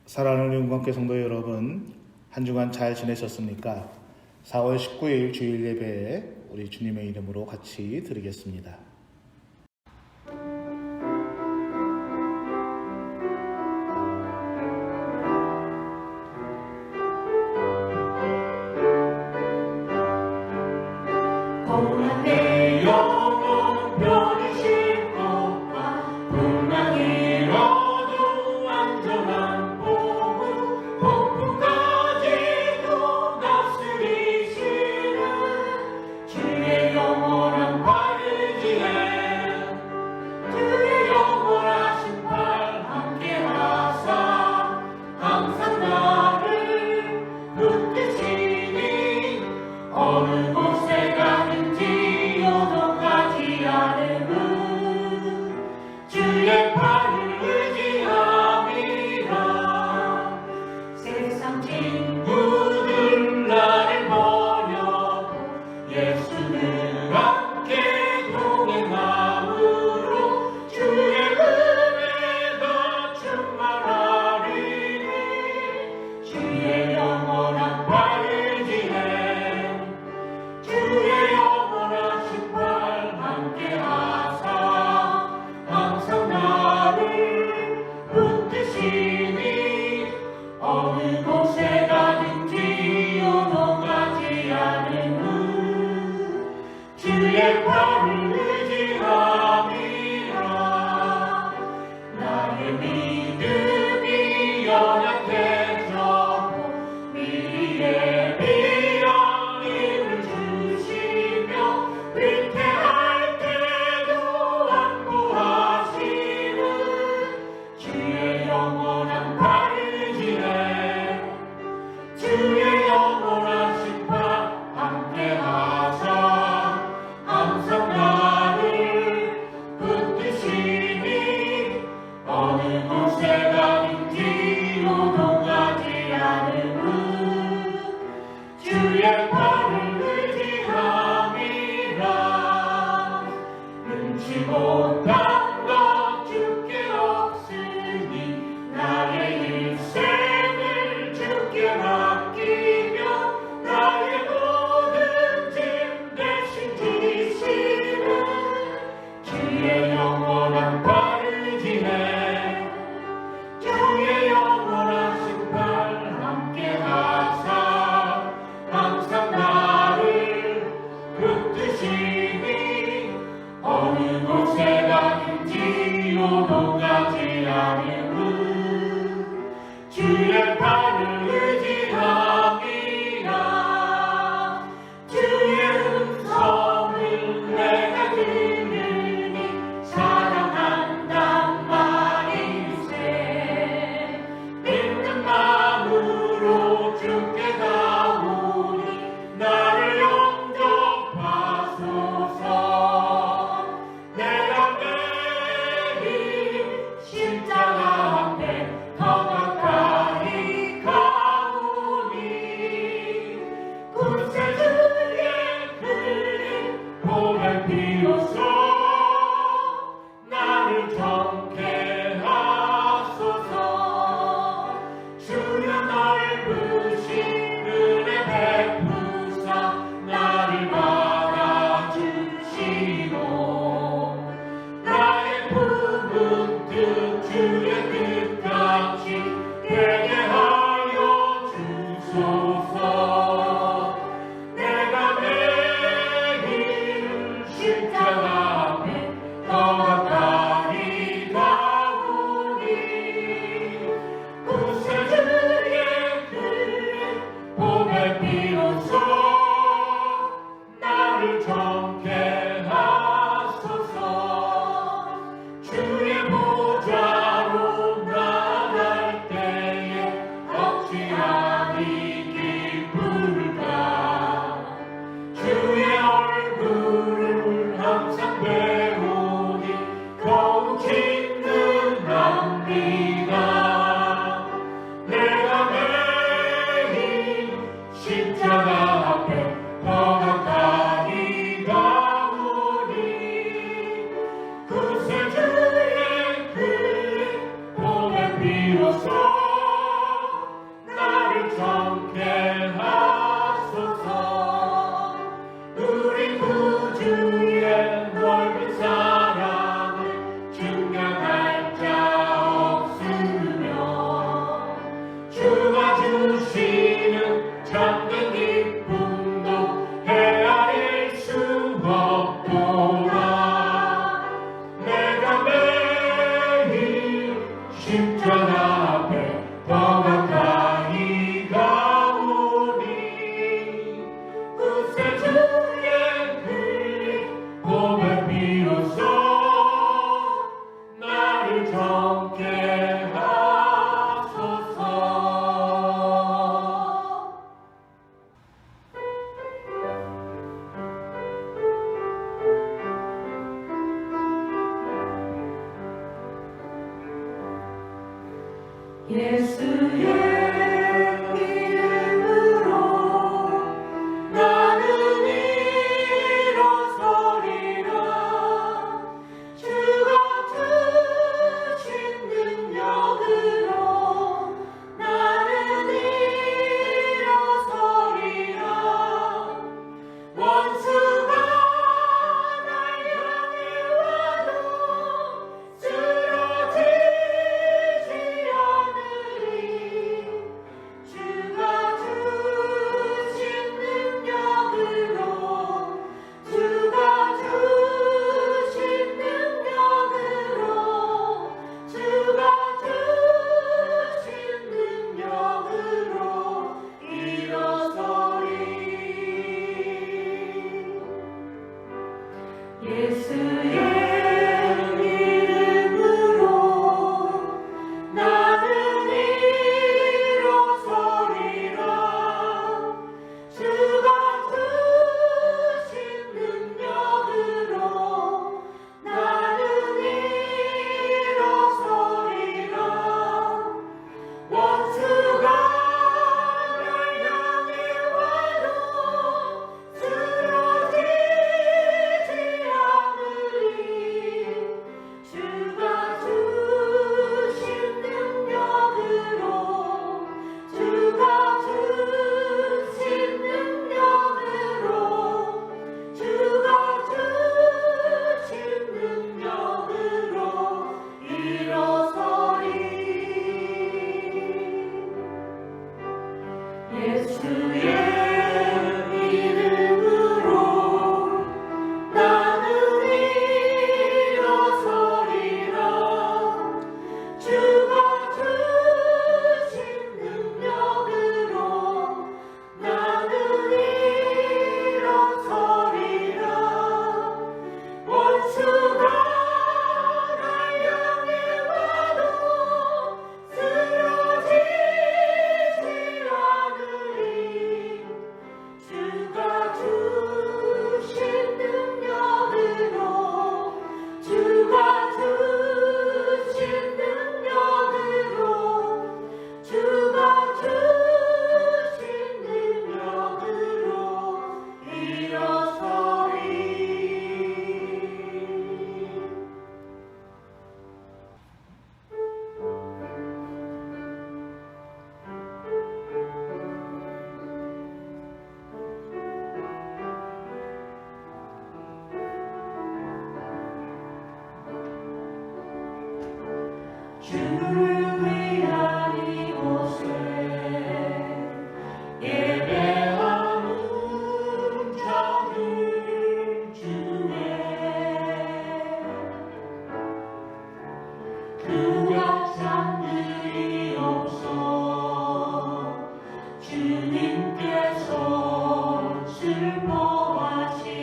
사랑하는 영광께 성도 여러분, 한 주간 잘 지내셨습니까? 4월 19일 주일 예배에 우리 주님의 이름으로 같이 드리겠습니다. 내 영혼 편이신 것과 풍랑이 어두 안전한 복음 폭풍까지도 다스리시는 주의 영원한 발의지에 주의 영원하신 발 함께하사 항상 나를 붙드시니 어느 곳에 가든지 요동하지 않음은 주의 팔을 의지함이라. 세상 친구들 나를 버려도 예수는 함께 동행함으로 주의 은혜가 충만하리니 주의 영원한 팔을 지해 주의 영원하신 발 함께하사 항상 나를 붙드시니 어느 곳에 가든지 요동하지 않음은 주의 팔을 의지함이라. 나의 믿음이 연약해져도 미리 예비한 힘을 주시며 위태할 때도 안보하시는 주의 영원한 팔을 지해 주의 영원하신 발 함께하사 항상 나를 붙드시니 어느 곳에 가든지 예수의 이름으로 나는 일어서리라. 주가 주신 능력으로 나는 일어서리라. 원수가 날 향해 와도 쓰러지지 않으리. 주가 주신 능력으로 주가 주신 능력으로 주가 주신 능력으로 일어서리. 예수의 이름으로 나는 일어서리라. 주가 주신 능력으로 나는 일어서리라. 원수가 날 향해 와도 쓰러지지 않으리. 주가 주신 능력으로 주가 주신 능력으로 주가 주신 능력으로 일어서리. 예수의 이름으로 나는 일어서리라. 주가 주신 능력으로 나는 일어서리라. 원수가 날 향해 와도 쓰러지지 않으리. 주가 주신 능력으로 주가 주신 능력으로 주가 주신 능력으로 일어서리. 주를 위한 이곳에 예배하는 자들 중에 구약산들이 없어 주님께서 슬퍼하시네.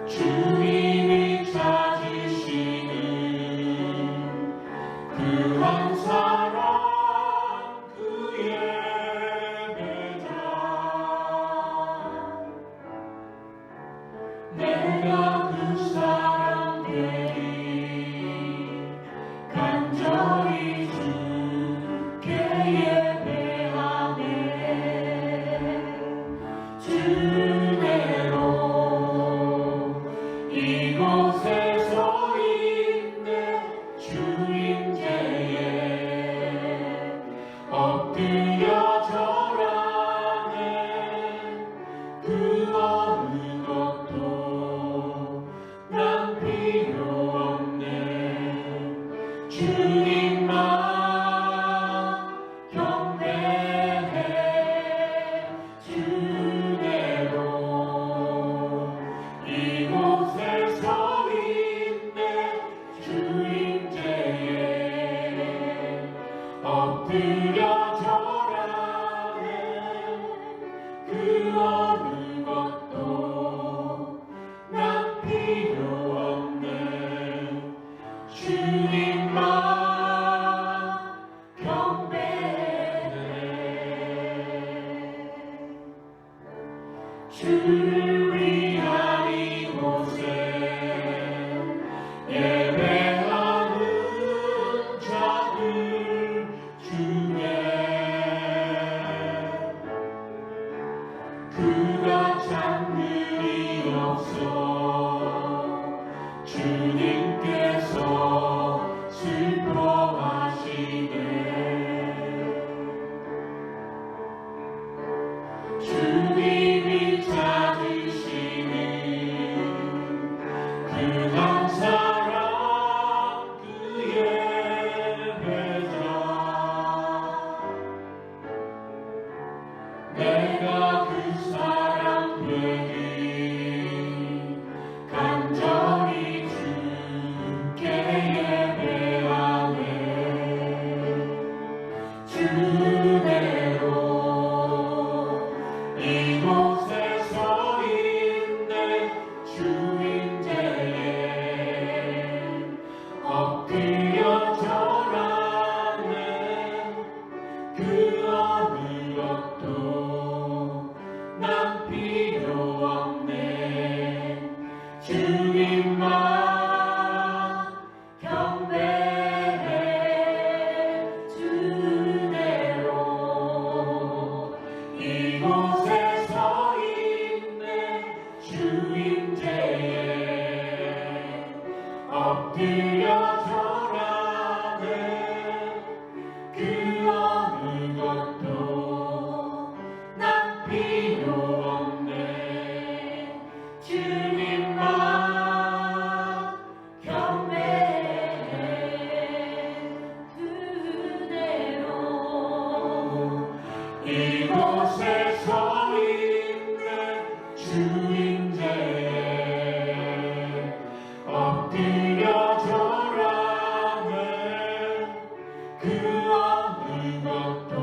주님이 찾으시는 그 한 사람 그 예배자. 내가 그 사람 되리 간절히 주께 예배하네. 주내로 이곳에 서 있네. 주임제에 엎드려 절하네. 그 어느 것도 난 필요 없네. 주님만 경배해. 주내로 이곳에 서 있네. 주임제에 엎드려 절하네. 그 어느 것도 난 필요 없네. 주님만 엎드려 절하는 그 어느 것도 난 필요 없네. 주님만 경배해 주대로 이곳에 서 있네. 주임제에 엎드려 절하네. 그 어느 것도 난 필요 없네. 주님만 경배해 그대로 이곳에 서 있네. 주임제에 엎드려 절하네. 그 어느 것도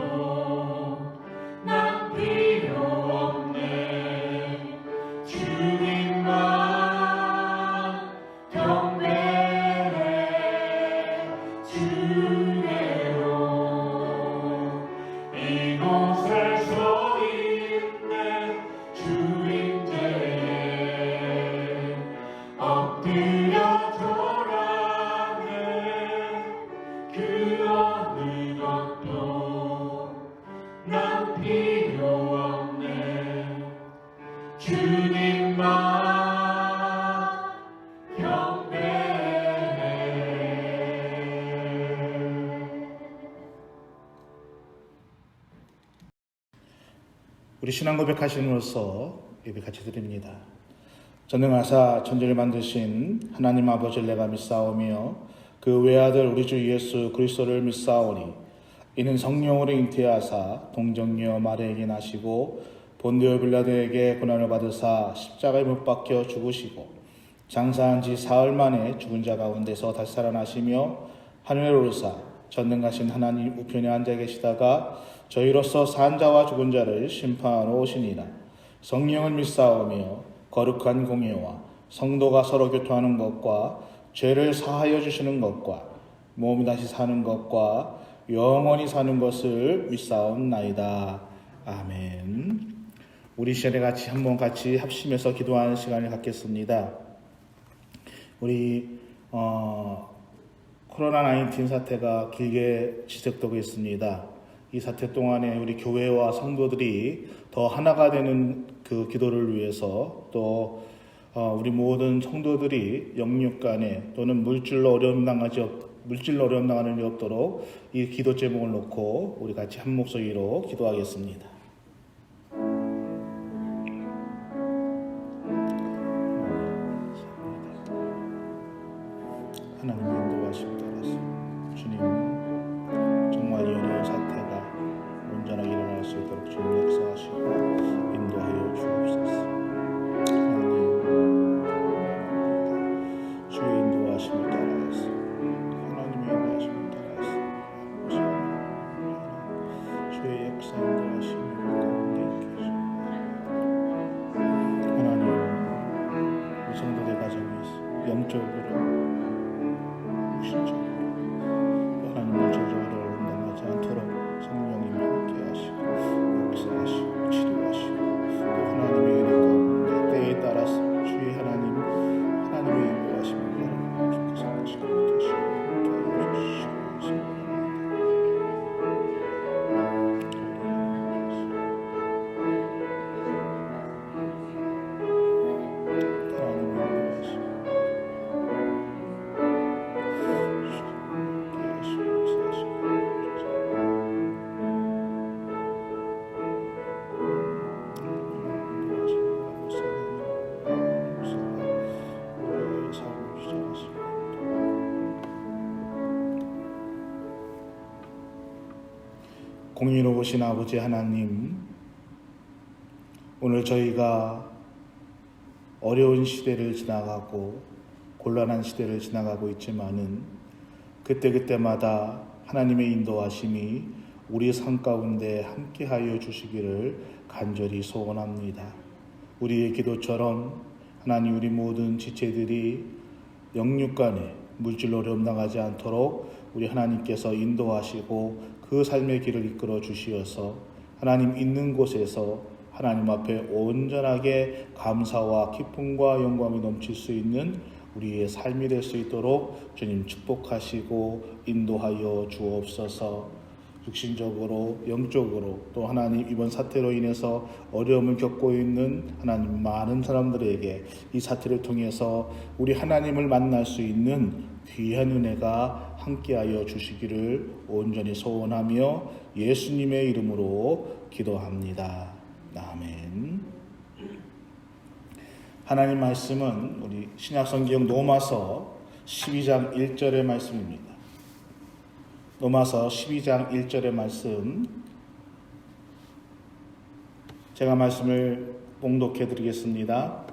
난 필요 없네. 주님만 경배해 주대로 이곳에 서 있네. 주임제에 엎드려 절하네. 그 어느 것도 난 필요 없네. 주님만 경배해. 우리 신앙 고백하심으로써 예배 같이 드립니다. 전능하사 천지를 만드신 하나님 아버지를 내가 믿사오며 그 외아들 우리 주 예수 그리스도를 믿사오니 이는 성령으로 잉태하사 동정녀 마리아에게 나시고 본디오 빌라도에게 고난을 받으사 십자가에 못 박혀 죽으시고 장사한 지 사흘 만에 죽은 자 가운데서 다시 살아나시며 하늘에 오르사 전능하신 하나님 우편에 앉아 계시다가 저희로서 산 자와 죽은 자를 심판하러 오시니라. 성령을 믿사오며 거룩한 공예와 성도가 서로 교통하는 것과 죄를 사하여 주시는 것과 몸이 다시 사는 것과 영원히 사는 것을 믿사옵나이다. 아멘. 우리 시간에 한번 같이 합심해서 기도하는 시간을 갖겠습니다. 우리 코로나19 사태가 길게 지속되고 있습니다. 이 사태 동안에 우리 교회와 성도들이 더 하나가 되는 그 기도를 위해서 또 우리 모든 성도들이 영육 간에 또는 물질로 어려움 당하는 일 없도록 이 기도 제목을 놓고 우리 같이 한 목소리로 기도하겠습니다. 하나님의 인도하심 따라서 주님 정말 이 어려운 사태가 온전하게 일어날 수 있도록 주님 역사하시고 인도하여 주옵소서. 하나님 주의 인도하심을 따라서 하나님의 인도하심을 따라서 주의 역사 인도하심을 가운데 있게 하시고 하나님 우리 성도들 가정에 영적으로 육신적으로 하나님 물질적으로 온당하지 않도록 성령님이 함께 하시고 역사하시고 치료하시고 또 하나님의 은혜 가운데 때에 따라서 주의 하나님의 인도하심을 바라보고 주께서 같이 하시고 함께 해주시옵소서. 공의로우신 아버지 하나님, 오늘 저희가 어려운 시대를 지나가고 곤란한 시대를 지나가고 있지만은 그때그때마다 하나님의 인도하심이 우리 삶 가운데 함께하여 주시기를 간절히 소원합니다. 우리의 기도처럼 하나님 우리 모든 지체들이 영육 간에 물질로 어려움 당하지 않도록 우리 하나님께서 인도하시고 그 삶의 길을 이끌어 주시어서 하나님 있는 곳에서 하나님 앞에 온전하게 감사와 기쁨과 영광이 넘칠 수 있는 우리의 삶이 될 수 있도록 주님 축복하시고 인도하여 주옵소서. 육신적으로 영적으로 또 하나님 이번 사태로 인해서 어려움을 겪고 있는 하나님 많은 사람들에게 이 사태를 통해서 우리 하나님을 만날 수 있는 귀한 은혜가 함께하여 주시기를 온전히 소원하며 예수님의 이름으로 기도합니다. 아멘. 하나님 말씀은 우리 신약성경 로마서 12장 1절의 말씀입니다. 로마서 12장 1절의 말씀, 제가 말씀을 봉독해 드리겠습니다.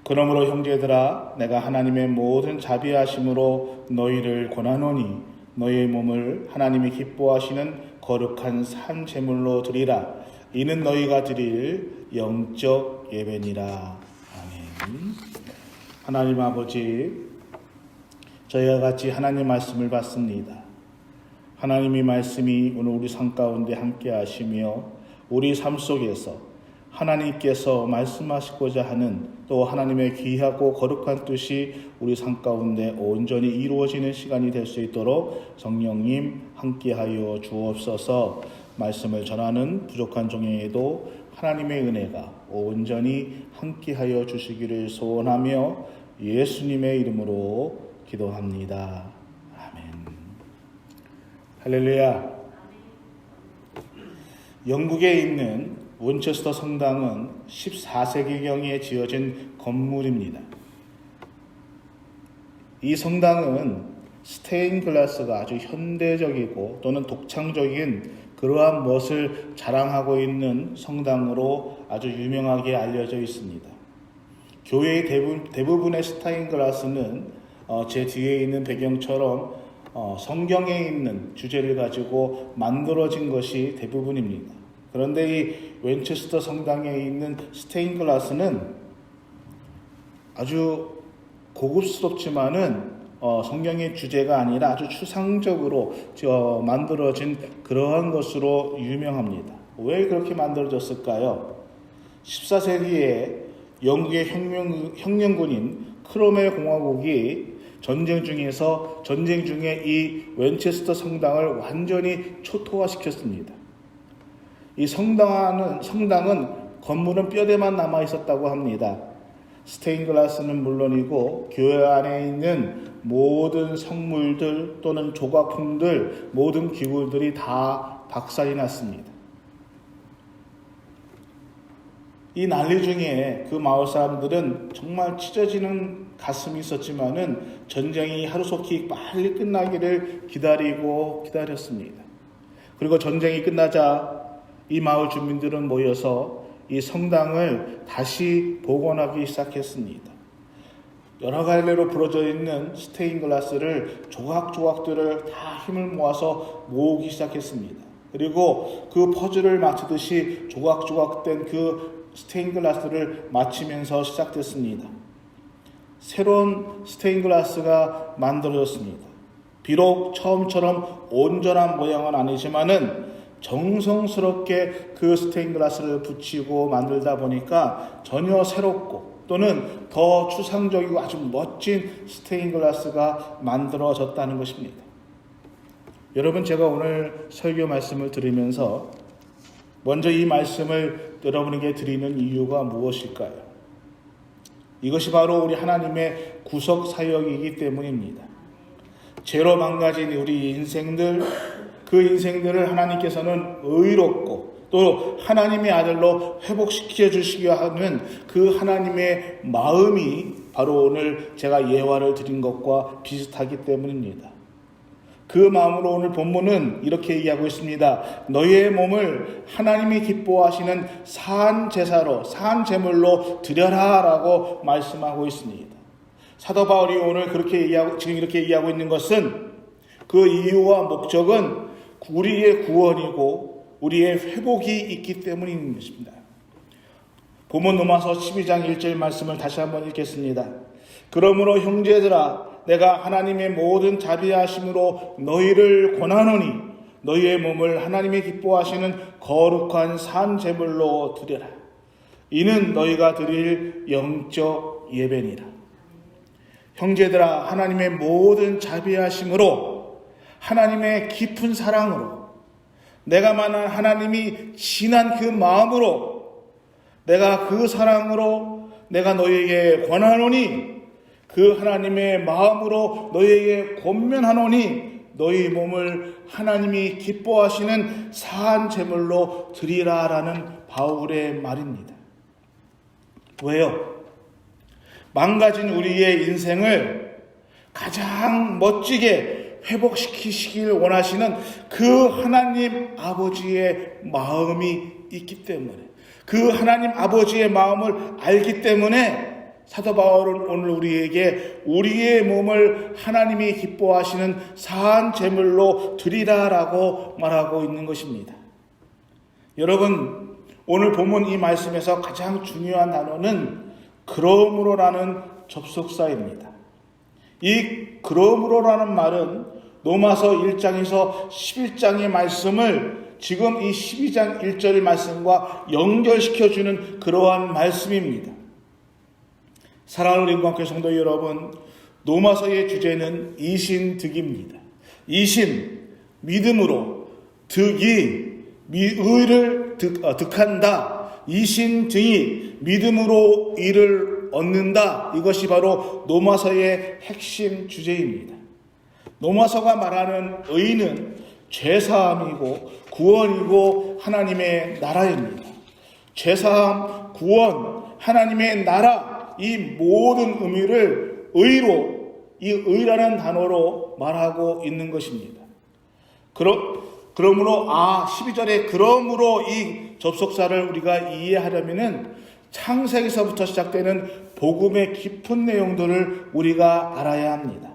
그러므로 형제들아, 내가 하나님의 모든 자비하심으로 너희를 권하노니 너희의 몸을 하나님이 기뻐하시는 거룩한 산 제물로 드리라. 이는 너희가 드릴 영적 예배니라. 아멘. 하나님 아버지, 저희와 같이 하나님 말씀을 받습니다. 하나님의 말씀이 오늘 우리 삶 가운데 함께 하시며 우리 삶 속에서 하나님께서 말씀하시고자 하는 또 하나님의 귀하고 거룩한 뜻이 우리 삶 가운데 온전히 이루어지는 시간이 될 수 있도록 성령님 함께하여 주옵소서. 말씀을 전하는 부족한 종에게도 하나님의 은혜가 온전히 함께하여 주시기를 소원하며 예수님의 이름으로 기도합니다. 할렐루야. 영국에 있는 winchester 성당은 14세기경에 지어진 건물입니다. 이 성당은 스테인 글라스가 아주 현대적이고 또는 독창적인 그러한 멋을 자랑하고 있는 성당으로 아주 유명하게 알려져 있습니다. 교회의 대부분의 스테인 글라스는 제 뒤에 있는 배경처럼 성경에 있는 주제를 가지고 만들어진 것이 대부분입니다. 그런데 이 윈체스터 성당에 있는 스테인 글라스는 아주 고급스럽지만은 성경의 주제가 아니라 아주 추상적으로 만들어진 그러한 것으로 유명합니다. 왜 그렇게 만들어졌을까요? 14세기에 영국의 혁명군인 크롬웰 공화국이 전쟁 중에 이 윈체스터 성당을 완전히 초토화시켰습니다. 이 성당은 건물은 뼈대만 남아 있었다고 합니다. 스테인 글라스는 물론이고 교회 안에 있는 모든 성물들 또는 조각품들, 모든 기구들이 다 박살이 났습니다. 이 난리 중에 그 마을 사람들은 정말 찢어지는 가슴이 있었지만은 전쟁이 하루속히 빨리 끝나기를 기다렸습니다. 그리고 전쟁이 끝나자 이 마을 주민들은 모여서 이 성당을 다시 복원하기 시작했습니다. 여러 갈래로 부러져 있는 스테인 글라스를 조각들을 다 힘을 모아서 모으기 시작했습니다. 그리고 그 퍼즐을 맞추듯이 조각된 그 스테인 글라스를 맞추면서 시작됐습니다. 새로운 스테인 글라스가 만들어졌습니다. 비록 처음처럼 온전한 모양은 아니지만은 정성스럽게 그 스테인 글라스를 붙이고 만들다 보니까 전혀 새롭고 또는 더 추상적이고 아주 멋진 스테인 글라스가 만들어졌다는 것입니다. 여러분, 제가 오늘 설교 말씀을 들으면서 먼저 이 말씀을 여러분에게 드리는 이유가 무엇일까요? 이것이 바로 우리 하나님의 구속 사역이기 때문입니다. 죄로 망가진 우리 인생들, 그 인생들을 하나님께서는 의롭고 또 하나님의 아들로 회복시켜 주시려 하는 그 하나님의 마음이 바로 오늘 제가 예화를 드린 것과 비슷하기 때문입니다. 그 마음으로 오늘 본문은 이렇게 얘기하고 있습니다. 너희의 몸을 하나님이 기뻐하시는 산 제사로, 산 제물로 드려라 라고 말씀하고 있습니다. 사도 바울이 오늘 지금 이렇게 얘기하고 있는 것은 그 이유와 목적은 우리의 구원이고 우리의 회복이 있기 때문인 것입니다. 본문 로마서 12장 1절 말씀을 다시 한번 읽겠습니다. 그러므로 형제들아, 내가 하나님의 모든 자비하심으로 너희를 권하노니 너희의 몸을 하나님이 기뻐하시는 거룩한 산 제물로 드려라. 이는 너희가 드릴 영적 예배니라. 형제들아, 하나님의 모든 자비하심으로, 하나님의 깊은 사랑으로, 내가 만난 하나님이 진한 그 마음으로, 내가 그 사랑으로 내가 너희에게 권하노니, 그 하나님의 마음으로 너희에게 권면하노니 너희 몸을 하나님이 기뻐하시는 사한 제물로 드리라라는 바울의 말입니다. 왜요? 망가진 우리의 인생을 가장 멋지게 회복시키시길 원하시는 그 하나님 아버지의 마음이 있기 때문에, 그 하나님 아버지의 마음을 알기 때문에 사도 바울은 오늘 우리에게 우리의 몸을 하나님이 기뻐하시는 사한 제물로 드리라라고 말하고 있는 것입니다. 여러분, 오늘 본문 이 말씀에서 가장 중요한 단어는 그러므로라는 접속사입니다. 이 그러므로라는 말은 로마서 1장에서 11장의 말씀을 지금 이 12장 1절의 말씀과 연결시켜주는 그러한 말씀입니다. 사랑하는 인광교회 성도 여러분, 로마서의 주제는 이신득입니다. 이신, 믿음으로, 득이, 의를 득한다. 이신등이 믿음으로 의를 얻는다. 이것이 바로 로마서의 핵심 주제입니다. 로마서가 말하는 의는 죄사함이고 구원이고 하나님의 나라입니다. 죄사함, 구원, 하나님의 나라, 이 모든 의미를 의로, 이 의라는 단어로 말하고 있는 것입니다. 그러므로 12절에 그러므로 이 접속사를 우리가 이해하려면은 창세기서부터 시작되는 복음의 깊은 내용들을 우리가 알아야 합니다.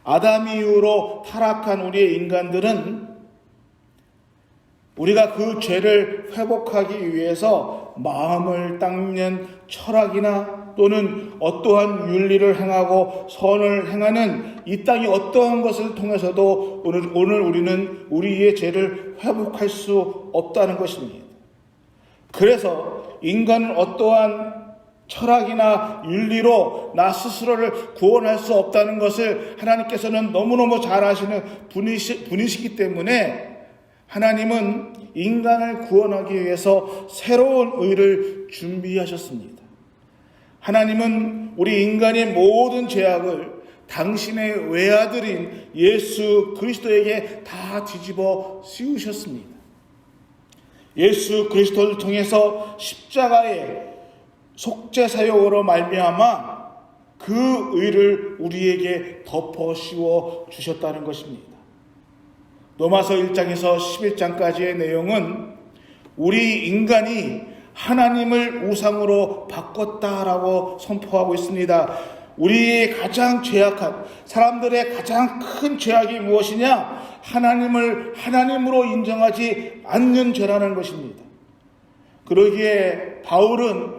아담 이후로 타락한 우리의 인간들은 우리가 그 죄를 회복하기 위해서 마음을 닦는 철학이나 또는 어떠한 윤리를 행하고 선을 행하는 이 땅의 어떠한 것을 통해서도 오늘 우리는 우리의 죄를 회복할 수 없다는 것입니다. 그래서 인간은 어떠한 철학이나 윤리로 나 스스로를 구원할 수 없다는 것을 하나님께서는 너무너무 잘 아시는 분이시기 때문에 하나님은 인간을 구원하기 위해서 새로운 의를 준비하셨습니다. 하나님은 우리 인간의 모든 죄악을 당신의 외아들인 예수 그리스도에게 다 뒤집어 씌우셨습니다. 예수 그리스도를 통해서 십자가의 속죄 사역으로 말미암아 그 의를 우리에게 덮어 씌워 주셨다는 것입니다. 로마서 1장에서 11장까지의 내용은 우리 인간이 하나님을 우상으로 바꿨다라고 선포하고 있습니다. 우리의 가장 죄악한, 사람들의 가장 큰 죄악이 무엇이냐? 하나님을 하나님으로 인정하지 않는 죄라는 것입니다. 그러기에 바울은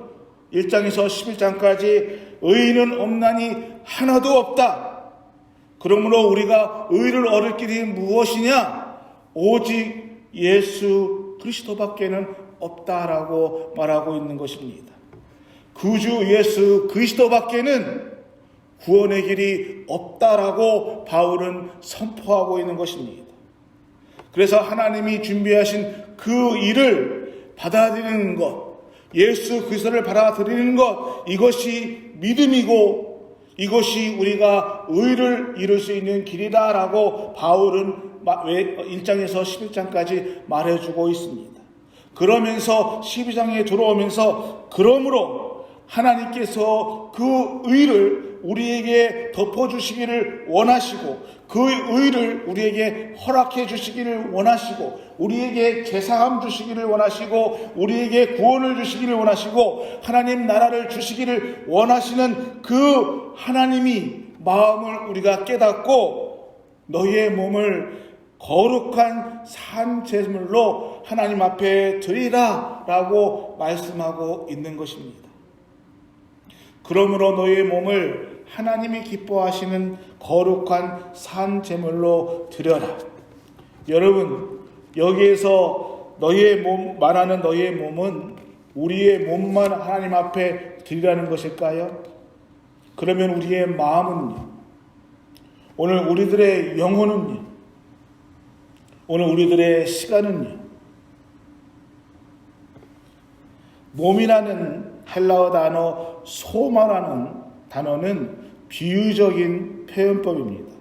1장에서 11장까지 의인은 없나니 하나도 없다. 그러므로 우리가 의를 얻을 길이 무엇이냐? 오직 예수 그리스도밖에는 없다라고 말하고 있는 것입니다. 구주 예수 그리스도밖에는 구원의 길이 없다라고 바울은 선포하고 있는 것입니다. 그래서 하나님이 준비하신 그 일을 받아들이는 것, 예수 그리스도를 받아들이는 것, 이것이 믿음이고 이것이 우리가 의를 이룰 수 있는 길이다라고 바울은 1장에서 11장까지 말해주고 있습니다. 그러면서 12장에 들어오면서 그러므로 하나님께서 그 의를 우리에게 덮어주시기를 원하시고 그 의를 우리에게 허락해 주시기를 원하시고 우리에게 제사함 주시기를 원하시고 우리에게 구원을 주시기를 원하시고 하나님 나라를 주시기를 원하시는 그 하나님이 마음을 우리가 깨닫고 너희의 몸을 거룩한 산 제물로 하나님 앞에 드리라 라고 말씀하고 있는 것입니다. 그러므로 너희의 몸을 하나님이 기뻐하시는 거룩한 산 제물로 드려라. 여러분, 여기에서 너희의 몸, 말하는 너희의 몸은 우리의 몸만 하나님 앞에 드리라는 것일까요? 그러면 우리의 마음은요? 오늘 우리들의 영혼은요? 오늘 우리들의 시간은요? 몸이라는 헬라어 단어 소마라는 단어는 비유적인 표현법입니다.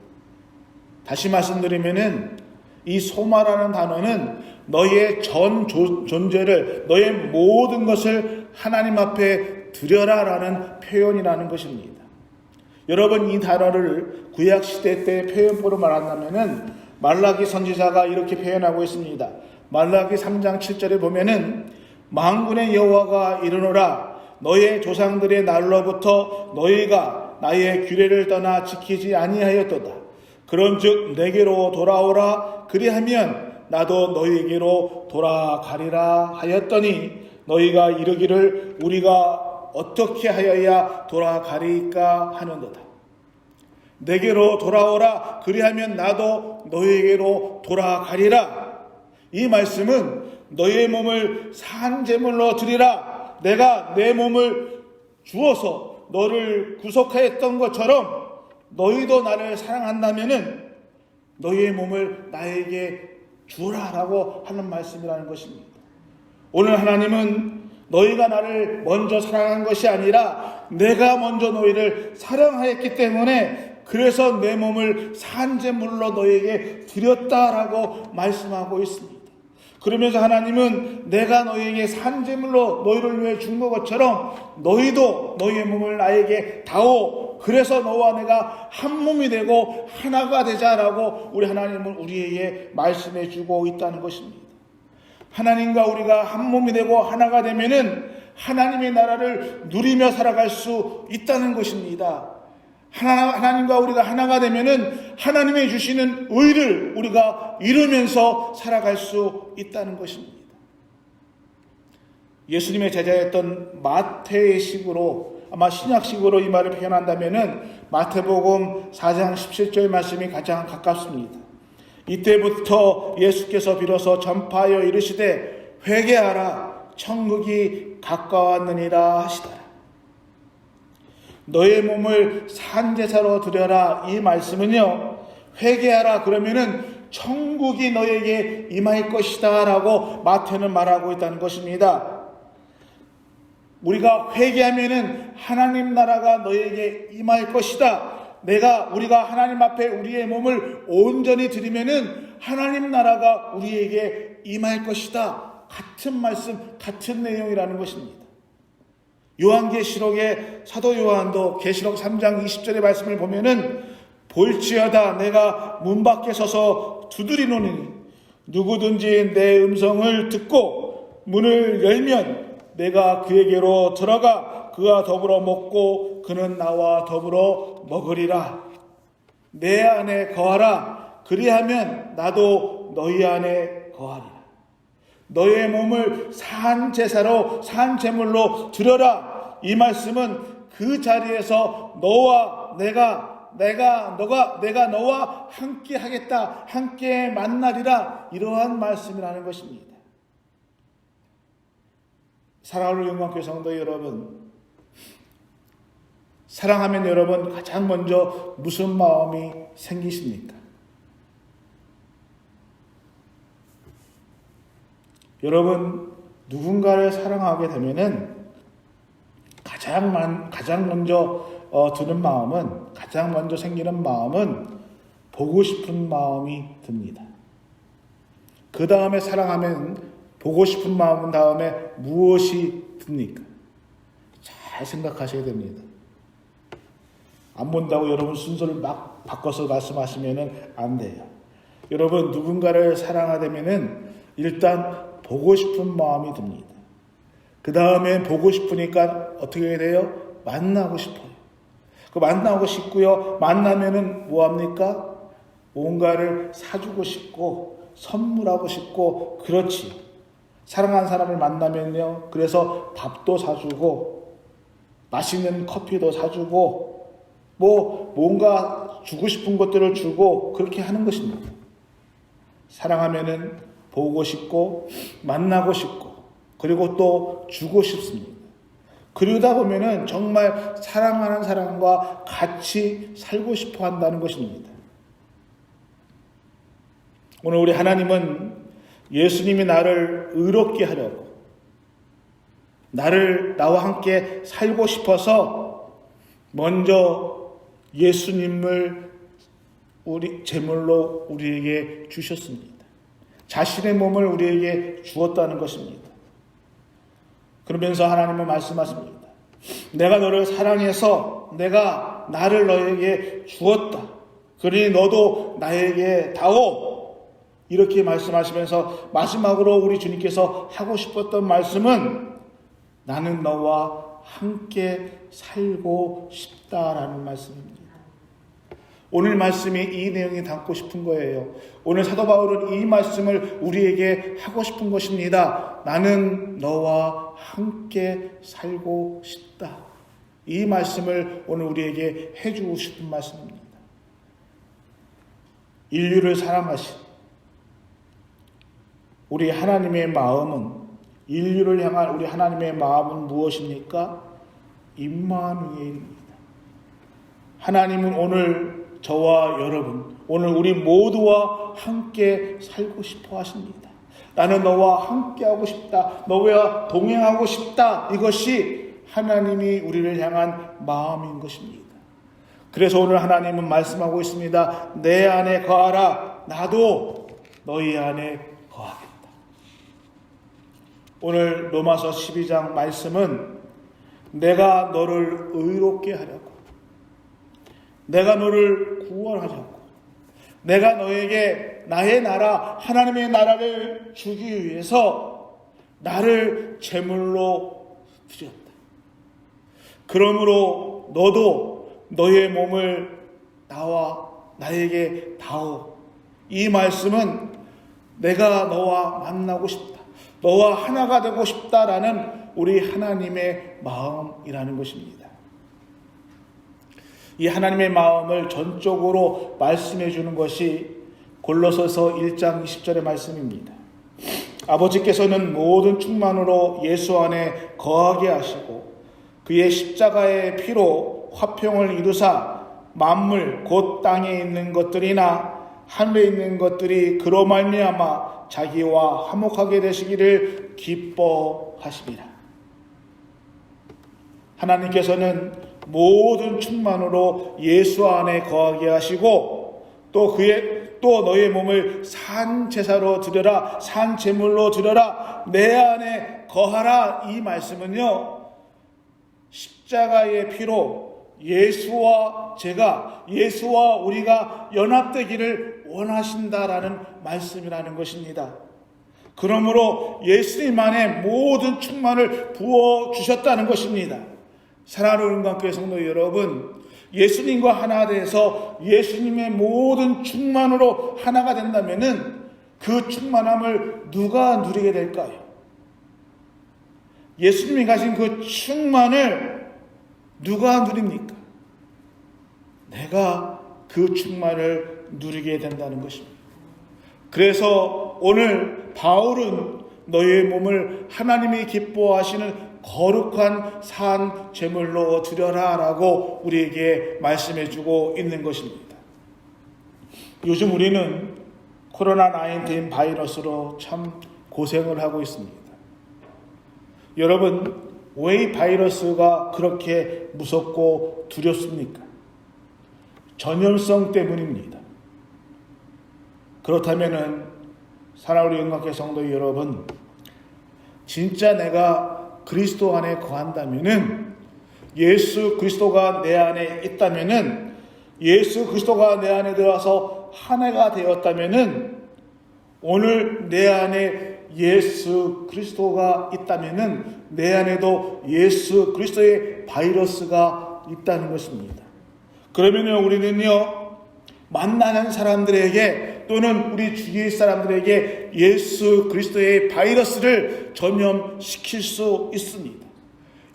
다시 말씀드리면은 이 소마라는 단어는 너희의 전 존재를, 너의 모든 것을 하나님 앞에 드려라라는 표현이라는 것입니다. 여러분, 이 단어를 구약시대 때 표현법으로 말한다면은 말라기 선지자가 이렇게 표현하고 있습니다. 말라기 3장 7절에 보면은 만군의 여호와가 이르노라 너의 조상들의 날로부터 너희가 나의 규례를 떠나 지키지 아니하였도다. 그런즉 내게로 돌아오라 그리하면 나도 너희에게로 돌아가리라 하였더니 너희가 이르기를 우리가 어떻게 하여야 돌아가리까 하는도다. 내게로 돌아오라 그리하면 나도 너희에게로 돌아가리라. 이 말씀은 너희의 몸을 산제물로 드리라. 내가 내 몸을 주어서 너를 구속하였던 것처럼 너희도 나를 사랑한다면은 너희의 몸을 나에게 주라라고 하는 말씀이라는 것입니다. 오늘 하나님은 너희가 나를 먼저 사랑한 것이 아니라 내가 먼저 너희를 사랑하였기 때문에 그래서 내 몸을 산제물로 너희에게 드렸다라고 말씀하고 있습니다. 그러면서 하나님은 내가 너희에게 산제물로 너희를 위해 준 것처럼 너희도 너희의 몸을 나에게 다오. 그래서 너와 내가 한 몸이 되고 하나가 되자라고 우리 하나님은 우리에게 말씀해 주고 있다는 것입니다. 하나님과 우리가 한 몸이 되고 하나가 되면은 하나님의 나라를 누리며 살아갈 수 있다는 것입니다. 하나님과 우리가 하나가 되면은 하나님이 주시는 의를 우리가 이루면서 살아갈 수 있다는 것입니다. 예수님의 제자였던 마태의 식으로, 아마 신약식으로 이 말을 표현한다면은 마태복음 4장 17절 말씀이 가장 가깝습니다. 이때부터 예수께서 비로소 전파하여 이르시되 회개하라 천국이 가까웠느니라 하시더라. 너의 몸을 산제사로 드려라. 이 말씀은요, 회개하라 그러면은 천국이 너에게 임할 것이다 라고 마태는 말하고 있다는 것입니다. 우리가 회개하면은 하나님 나라가 너에게 임할 것이다. 우리가 하나님 앞에 우리의 몸을 온전히 드리면은 하나님 나라가 우리에게 임할 것이다. 같은 말씀, 같은 내용이라는 것입니다. 요한계시록의 사도 요한도 계시록 3장 20절의 말씀을 보면은 볼지어다 내가 문 밖에 서서 두드리노니 누구든지 내 음성을 듣고 문을 열면 내가 그에게로 들어가 그와 더불어 먹고 그는 나와 더불어 먹으리라. 내 안에 거하라. 그리하면 나도 너희 안에 거하리라. 너의 몸을 산제사로 산제물로 드려라. 이 말씀은 그 자리에서 내가 너와 함께 하겠다, 함께 만나리라, 이러한 말씀이라는 것입니다. 사랑하는 영광교회 성도 여러분, 사랑하면 여러분 가장 먼저 무슨 마음이 생기십니까? 여러분, 누군가를 사랑하게 되면은 가장 먼저 드는 마음은, 가장 먼저 생기는 마음은 보고 싶은 마음이 듭니다. 그 다음에 사랑하면 보고 싶은 마음 다음에 무엇이 듭니까? 잘 생각하셔야 됩니다. 안 본다고 여러분 순서를 막 바꿔서 말씀하시면 안 돼요. 여러분, 누군가를 사랑하려면은 일단 보고 싶은 마음이 듭니다. 그 다음에 보고 싶으니까 어떻게 돼요? 만나고 싶어요. 만나고 싶고요. 만나면은 뭐합니까? 뭔가를 사주고 싶고 선물하고 싶고 그렇지요. 사랑하는 사람을 만나면요. 그래서 밥도 사주고 맛있는 커피도 사주고 뭔가 주고 싶은 것들을 주고 그렇게 하는 것입니다. 사랑하면은 보고 싶고 만나고 싶고 그리고 또 주고 싶습니다. 그러다 보면은 정말 사랑하는 사람과 같이 살고 싶어 한다는 것입니다. 오늘 우리 하나님은 예수님이 나를 의롭게 하려고 나와 함께 살고 싶어서 먼저 예수님을 제물로 우리에게 주셨습니다. 자신의 몸을 우리에게 주었다는 것입니다. 그러면서 하나님은 말씀하십니다. 내가 너를 사랑해서 내가 나를 너에게 주었다. 그러니 너도 나에게 다오. 이렇게 말씀하시면서 마지막으로 우리 주님께서 하고 싶었던 말씀은 나는 너와 함께 살고 싶다라는 말씀입니다. 오늘 말씀이 이 내용이 담고 싶은 거예요. 오늘 사도 바울은 이 말씀을 우리에게 하고 싶은 것입니다. 나는 너와 함께 살고 싶다. 이 말씀을 오늘 우리에게 해주고 싶은 말씀입니다. 인류를 사랑하신 우리 하나님의 마음은, 인류를 향한 우리 하나님의 마음은 무엇입니까? 임마누엘입니다. 하나님은 오늘 저와 여러분, 오늘 우리 모두와 함께 살고 싶어 하십니다. 나는 너와 함께 하고 싶다. 너와 동행하고 싶다. 이것이 하나님이 우리를 향한 마음인 것입니다. 그래서 오늘 하나님은 말씀하고 있습니다. 내 안에 거하라. 나도 너희 안에 거하겠다. 오늘 로마서 12장 말씀은 내가 너를 의롭게 하려고, 내가 너를 구원하려고, 내가 너에게 나의 나라, 하나님의 나라를 주기 위해서 나를 제물로 드렸다. 그러므로 너도 너의 몸을 나에게 다오. 이 말씀은 내가 너와 만나고 싶다. 너와 하나가 되고 싶다라는 우리 하나님의 마음이라는 것입니다. 이 하나님의 마음을 전적으로 말씀해 주는 것이 골로새서 1장 20절의 말씀입니다. 아버지께서는 모든 충만으로 예수 안에 거하게 하시고 그의 십자가의 피로 화평을 이루사 만물 곧 땅에 있는 것들이나 하늘에 있는 것들이 그로 말미암아 자기와 화목하게 되시기를 기뻐하시리라. 하나님께서는 모든 충만으로 예수 안에 거하게 하시고 또 너의 몸을 산 제사로 드려라, 산 제물로 드려라, 내 안에 거하라. 이 말씀은요, 십자가의 피로 예수와 우리가 연합되기를 원하신다라는 말씀이라는 것입니다. 그러므로 예수님 안에 모든 충만을 부어주셨다는 것입니다. 사랑하는 은광교회 성도 여러분, 예수님과 하나 돼서 예수님의 모든 충만으로 하나가 된다면은 그 충만함을 누가 누리게 될까요? 예수님이 가진 그 충만을 누가 누립니까? 내가 그 충만을 누리게 된다는 것입니다. 그래서 오늘 바울은 너의 몸을 하나님이 기뻐하시는 거룩한 산 제물로 드려라 라고 우리에게 말씀해주고 있는 것입니다. 요즘 우리는 코로나19 바이러스로 참 고생을 하고 있습니다. 여러분, 왜 이 바이러스가 그렇게 무섭고 두렵습니까? 전염성 때문입니다. 그렇다면은 사랑하는 우리 영광교회 성도 여러분, 진짜 내가 그리스도 안에 거한다면은, 예수 그리스도가 내 안에 있다면은, 예수 그리스도가 내 안에 들어와서 하나가 되었다면은, 오늘 내 안에 예수 그리스도가 있다면은 내 안에도 예수 그리스도의 바이러스가 있다는 것입니다. 그러면요, 우리는요, 만나는 사람들에게 또는 우리 주위의 사람들에게 예수 그리스도의 바이러스를 전염시킬 수 있습니다.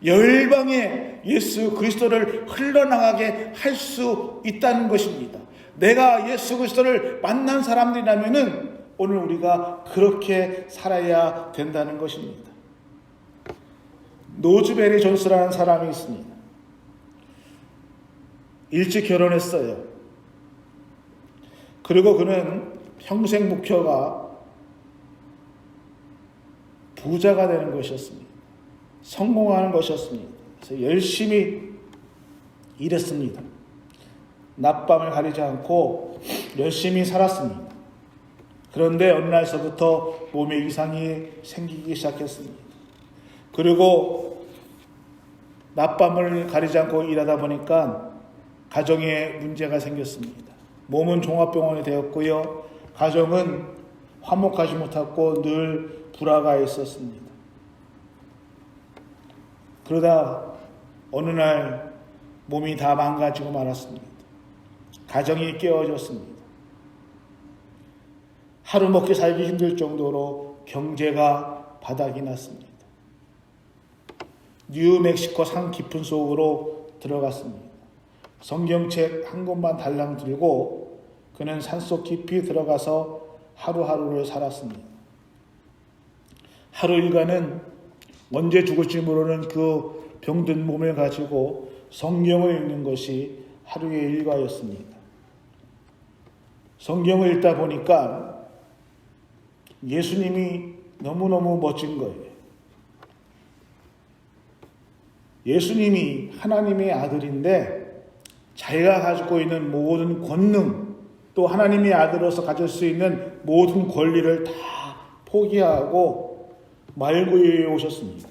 열방에 예수 그리스도를 흘러나가게 할 수 있다는 것입니다. 내가 예수 그리스도를 만난 사람들이라면은 오늘 우리가 그렇게 살아야 된다는 것입니다. 노즈베리 존스라는 사람이 있습니다. 일찍 결혼했어요. 그리고 그는 평생 목표가 부자가 되는 것이었습니다. 성공하는 것이었습니다. 그래서 열심히 일했습니다. 낮밤을 가리지 않고 열심히 살았습니다. 그런데 어느 날서부터 몸에 이상이 생기기 시작했습니다. 그리고 낮밤을 가리지 않고 일하다 보니까 가정에 문제가 생겼습니다. 몸은 종합병원이 되었고요. 가정은 화목하지 못하고 늘 불화가 있었습니다. 그러다 어느 날 몸이 다 망가지고 말았습니다. 가정이 깨어졌습니다. 하루 먹기 살기 힘들 정도로 경제가 바닥이 났습니다. 뉴멕시코 산 깊은 속으로 들어갔습니다. 성경책 한 권만 달랑 들고 그는 산속 깊이 들어가서 하루하루를 살았습니다. 하루 일과는 언제 죽을지 모르는 그 병든 몸을 가지고 성경을 읽는 것이 하루의 일과였습니다. 성경을 읽다 보니까 예수님이 너무너무 멋진 거예요. 예수님이 하나님의 아들인데 자기가 가지고 있는 모든 권능, 또 하나님의 아들로서 가질 수 있는 모든 권리를 다 포기하고 말구유에 오셨습니다.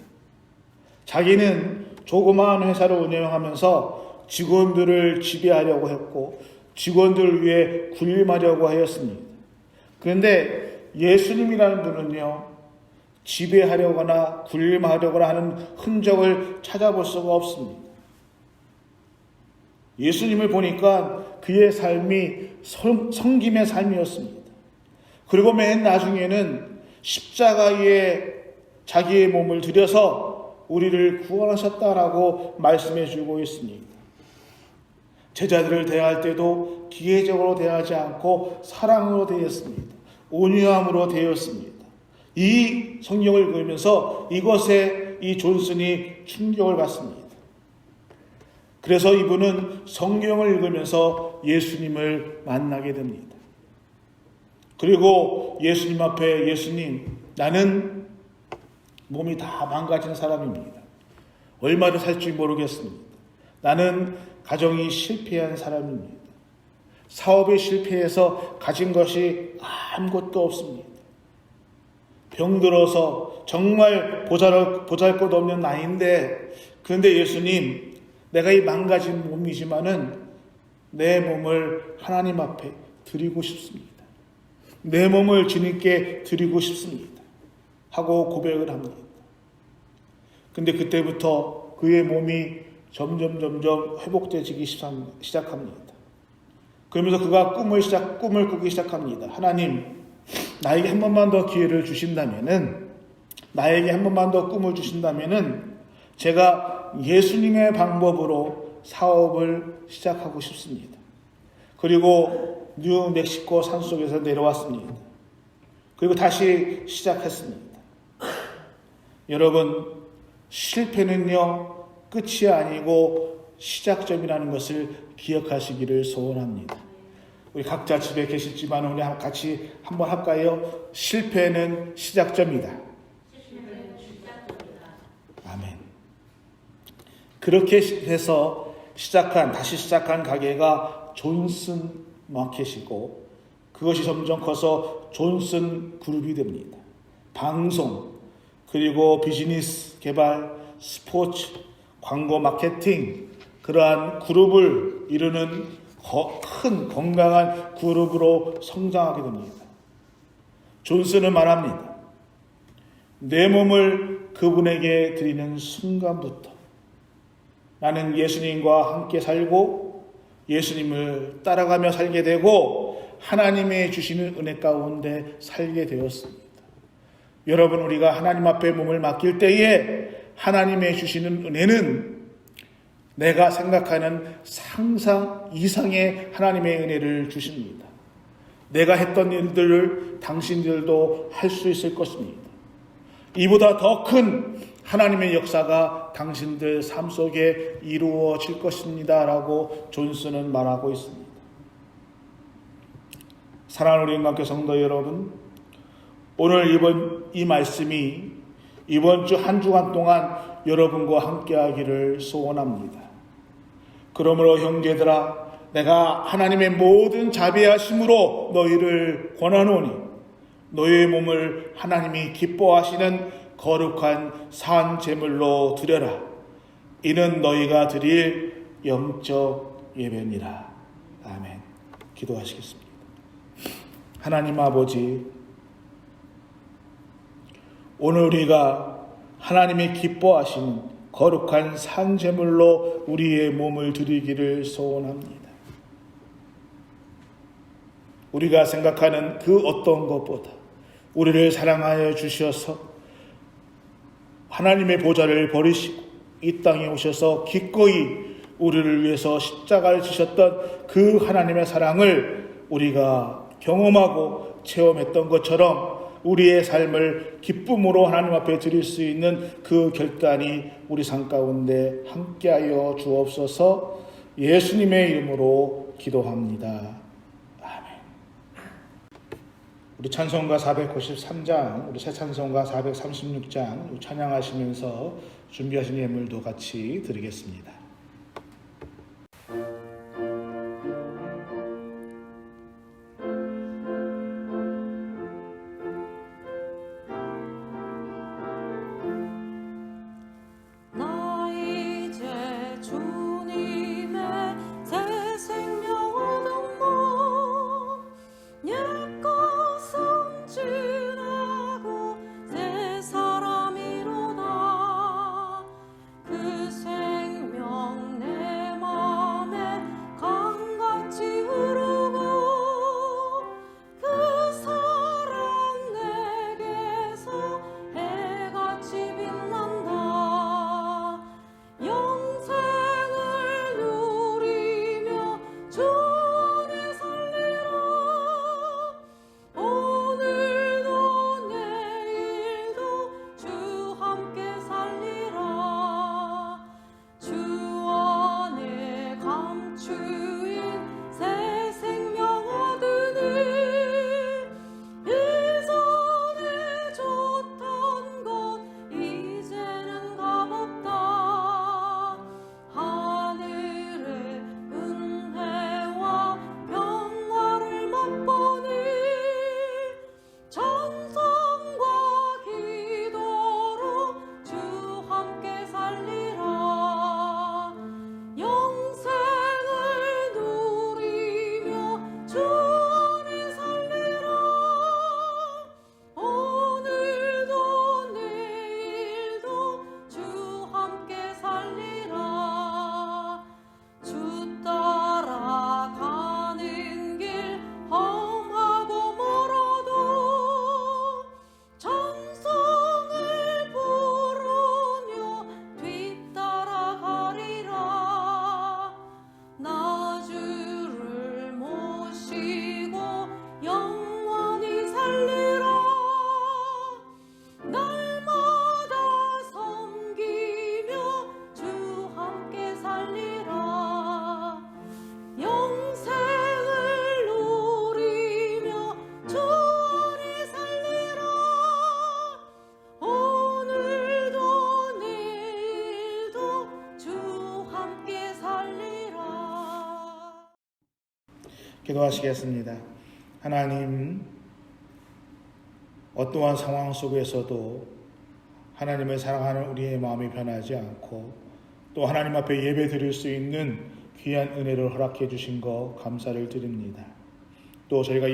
자기는 조그마한 회사를 운영하면서 직원들을 지배하려고 했고 직원들을 위해 군림하려고 하였습니다. 그런데 예수님이라는 분은요, 지배하려거나 군림하려거나 하는 흔적을 찾아볼 수가 없습니다. 예수님을 보니까 그의 삶이 섬김의 삶이었습니다. 그리고 맨 나중에는 십자가에 자기의 몸을 들여서 우리를 구원하셨다라고 말씀해 주고 있습니다. 제자들을 대할 때도 기계적으로 대하지 않고 사랑으로 대했습니다. 온유함으로 대했습니다. 이 성경을 읽으면서 이것에 이 존슨이 충격을 받습니다. 그래서 이분은 성경을 읽으면서 예수님을 만나게 됩니다. 그리고 예수님 앞에 예수님, 나는 몸이 다 망가진 사람입니다. 얼마를 살지 모르겠습니다. 나는 가정이 실패한 사람입니다. 사업에 실패해서 가진 것이 아무것도 없습니다. 병들어서 정말 보잘것 없는 나이인데, 그런데 예수님, 내가 이 망가진 몸이지만은 내 몸을 하나님 앞에 드리고 싶습니다. 내 몸을 주님께 드리고 싶습니다. 하고 고백을 합니다. 근데 그때부터 그의 몸이 점점 회복되기 시작합니다. 그러면서 그가 꿈을 꾸기 시작합니다. 하나님, 나에게 한 번만 더 기회를 주신다면은, 나에게 한 번만 더 꿈을 주신다면은 제가 예수님의 방법으로 사업을 시작하고 싶습니다. 그리고 뉴멕시코 산속에서 내려왔습니다. 그리고 다시 시작했습니다. 여러분, 실패는요, 끝이 아니고 시작점이라는 것을 기억하시기를 소원합니다. 우리 각자 집에 계시지만 우리 같이 한번 할까요? 실패는 시작점이다. 아멘. 그렇게 해서 다시 시작한 가게가 존슨 마켓이고, 그것이 점점 커서 존슨 그룹이 됩니다. 방송, 그리고 비즈니스 개발, 스포츠, 광고 마케팅, 그러한 그룹을 이루는 큰 건강한 그룹으로 성장하게 됩니다. 존슨은 말합니다. 내 몸을 그분에게 드리는 순간부터 나는 예수님과 함께 살고 예수님을 따라가며 살게 되고 하나님의 주시는 은혜 가운데 살게 되었습니다. 여러분, 우리가 하나님 앞에 몸을 맡길 때에 하나님의 주시는 은혜는 내가 생각하는 상상 이상의 하나님의 은혜를 주십니다. 내가 했던 일들을 당신들도 할 수 있을 것입니다. 이보다 더 큰 하나님의 역사가 당신들 삶 속에 이루어질 것입니다. 라고 존슨은 말하고 있습니다. 사랑하는 우리 인간교 성도 여러분, 오늘 이 말씀이 이번 주 한 주간 동안 여러분과 함께 하기를 소원합니다. 그러므로 형제들아, 내가 하나님의 모든 자비하심으로 너희를 권하노니 너희의 몸을 하나님이 기뻐하시는 거룩한 산 제물로 드려라. 이는 너희가 드릴 영적 예배니라. 아멘. 기도하시겠습니다. 하나님 아버지, 오늘 우리가 하나님이 기뻐하시는 거룩한 산 제물로 우리의 몸을 드리기를 소원합니다. 우리가 생각하는 그 어떤 것보다 우리를 사랑하여 주셔서 하나님의 보좌를 버리시고 이 땅에 오셔서 기꺼이 우리를 위해서 십자가를 지셨던 그 하나님의 사랑을 우리가 경험하고 체험했던 것처럼 우리의 삶을 기쁨으로 하나님 앞에 드릴 수 있는 그 결단이 우리 삶 가운데 함께하여 주옵소서. 예수님의 이름으로 기도합니다. 아멘. 우리 찬송가 493장, 우리 새 찬송가 436장 찬양하시면서 준비하신 예물도 같이 드리겠습니다. 기도하시겠습니다. 하나님, 어떠한 상황 속에서도 하나님을 사랑하는 우리의 마음이 변하지 않고 또 하나님 앞에 예배 드릴 수 있는 귀한 은혜를 허락해 주신 것 감사를 드립니다. 또 저희가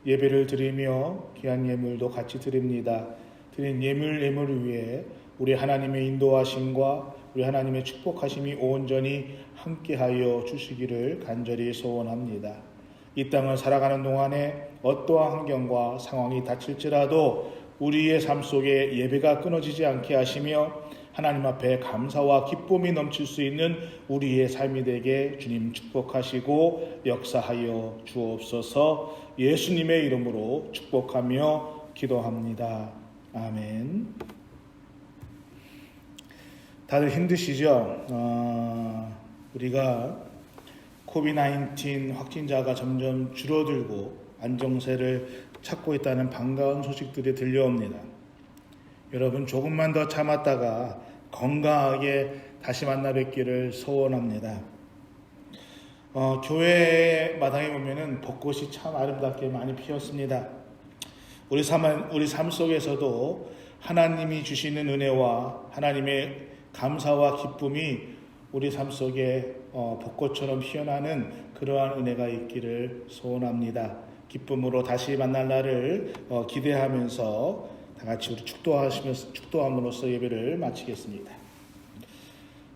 예배를 드리며 귀한 예물도 같이 드립니다. 드린 예물을 위해 우리 하나님의 인도하심과 우리 하나님의 축복하심이 온전히 함께하여 주시기를 간절히 소원합니다. 이 땅을 살아가는 동안에 어떠한 환경과 상황이 닥칠지라도 우리의 삶 속에 예배가 끊어지지 않게 하시며 하나님 앞에 감사와 기쁨이 넘칠 수 있는 우리의 삶이 되게 주님 축복하시고 역사하여 주옵소서. 예수님의 이름으로 축복하며 기도합니다. 아멘. 다들 힘드시죠? 우리가 코비드-19 확진자가 점점 줄어들고 안정세를 찾고 있다는 반가운 소식들이 들려옵니다. 여러분 조금만 더 참았다가 건강하게 다시 만나 뵙기를 소원합니다. 교회 마당에 보면은 벚꽃이 참 아름답게 많이 피었습니다. 우리 삶 속에서도 하나님이 주시는 은혜와 하나님의 감사와 기쁨이 우리 삶 속에 벚꽃처럼 피어나는 그러한 은혜가 있기를 소원합니다. 기쁨으로 다시 만날 날을 기대하면서 다 같이 우리 축도함으로써 예배를 마치겠습니다.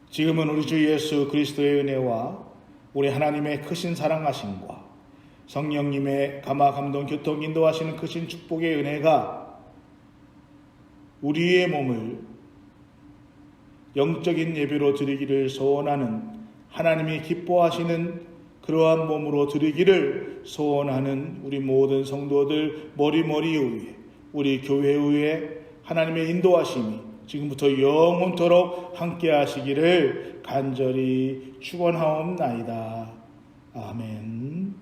지금은 우리 주 예수 그리스도의 은혜와 우리 하나님의 크신 사랑하심과 성령님의 감화 감동 교통 인도하시는 크신 축복의 은혜가 우리의 몸을 영적인 예배로 드리기를 소원하는, 하나님이 기뻐하시는 그러한 몸으로 드리기를 소원하는 우리 모든 성도들 머리머리 위에, 우리 교회 위에 하나님의 인도하심이 지금부터 영원토록 함께 하시기를 간절히 축원하옵나이다. 아멘.